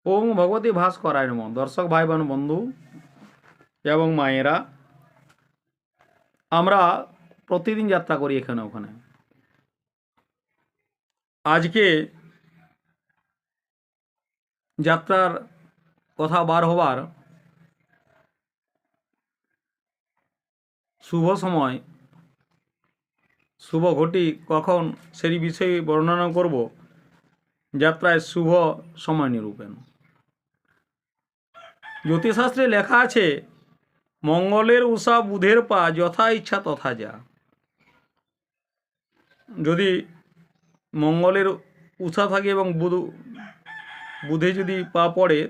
ওং ভগবতী ভাস্করায় নমঃ। দর্শক ভাই বোন বন্ধু এবং মায়েরা, আমরা প্রতিদিন যাত্রা করি এখানে ওখানে। আজকে যাত্রার কথা বার হবার শুভ সময়, শুভ ঘটি কখন, সেই বিষয়ে বর্ণনা করব। যাত্রায় শুভ সময় নিরূপণ। জ্যোতিষশাস্ত্রে লেখা আছে, মঙ্গলের উষা বুধের পা, যথা ইচ্ছা তথা যা। যদি মঙ্গলের উষা থাকে এবং বুধে যদি পা পড়ে,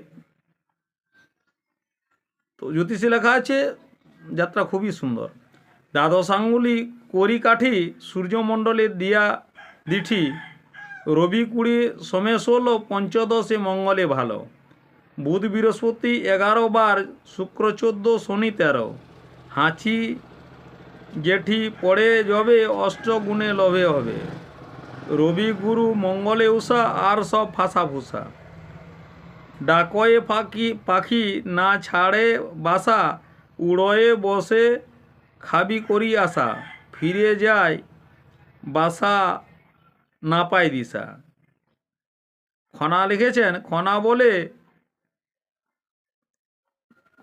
তো জ্যোতিষে লেখা আছে যাত্রা খুবই সুন্দর। দ্বাদশ আঙ্গুলি করি কাঠি, সূর্যমণ্ডলের দিয়া দিঠি, রবি 20 সোমে 16, পঞ্চদশে মঙ্গলে ভালো, বুধ বৃহস্পতি 11 বার, শুক্র 14, শনি 13, হাঁচি জেঠি পড়ে যবে, অষ্টগুণে লভে হবে, রবি গুরু মঙ্গলে উষা, আর সব ফাঁসা ফুসা, ডাকয়ে পাখি না ছাড়ে বাসা, উড়য়ে বসে খাবি করি আসা, ফিরে যায় বাসা না পায় দিশা। খনা লিখেছেন,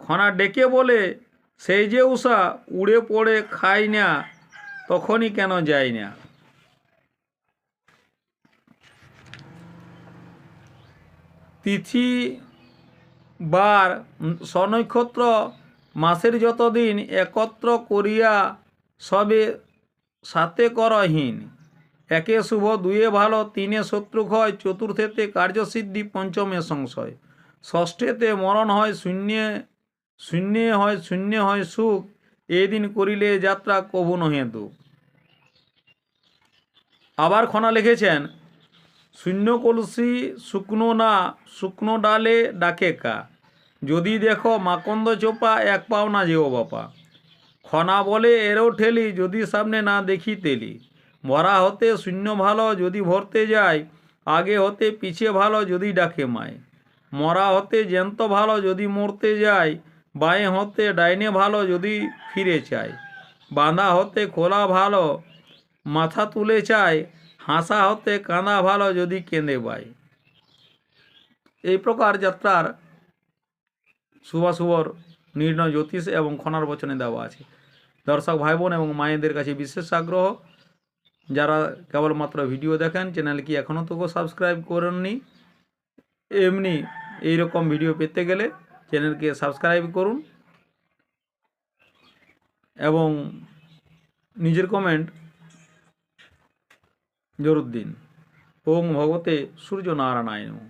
খনা ডেকে বলে, সেই যে উষা উড়ে পড়ে খায় না, তখনই কেন যায় না। তিথি বার স্বনক্ষত্র মাসের যতদিন, একত্র করিয়া সবে সাথে করহীন, একে শুভ, দুয়ে ভালো, তিনে শত্রু ক্ষয়, চতুর্থেতে কার্যসিদ্ধি, পঞ্চমে সংশয়, ষষ্ঠেতে মরণ হয়, শূন্য হয় সুখ, এই দিন করিলে যাত্রা কভু নহে দুঃখ। আবার খনা লিখেছেন, শূন্য কলসি শুকনো না, শুকনো ডালে ডাকে কা, যদি দেখো মাকন্দ চোপা, এক পাও না যেও বাপা। খনা বলে এরও ঠেলি, যদি সামনে না দেখি তেলি, ভরা হতে শূন্য ভালো, যদি ভরতে যায়, আগে হতে পিছে ভালো, যদি ডাকে মায়, মরা হতে জ্যান্ত ভালো, যদি মরতে যায়, বাঁয়ে হতে ডাইনে ভালো, যদি ফিরে চায়, বাঁধা হতে খোলা ভালো, মাথা তুলে চায়, হাসা হতে কাঁদা ভালো, যদি কেঁদে বায়। এই প্রকার যাত্রার শুভাশুভর নির্ণয় জ্যোতিষ এবং খনার বচনে দেওয়া আছে। দর্শক ভাই বোন এবং মায়েদের কাছে বিশেষ আগ্রহ, যারা কেবলমাত্র ভিডিও দেখেন, চ্যানেলটি এখনও তো সাবস্ক্রাইব করেননি, এমনি এইরকম ভিডিও পেতে গেলে চ্যানেলকে সাবস্ক্রাইব করুন এবং নিজের কমেন্ট জরুর দিন। ওং ভগবতে সূর্য নারায়ণায় নমঃ।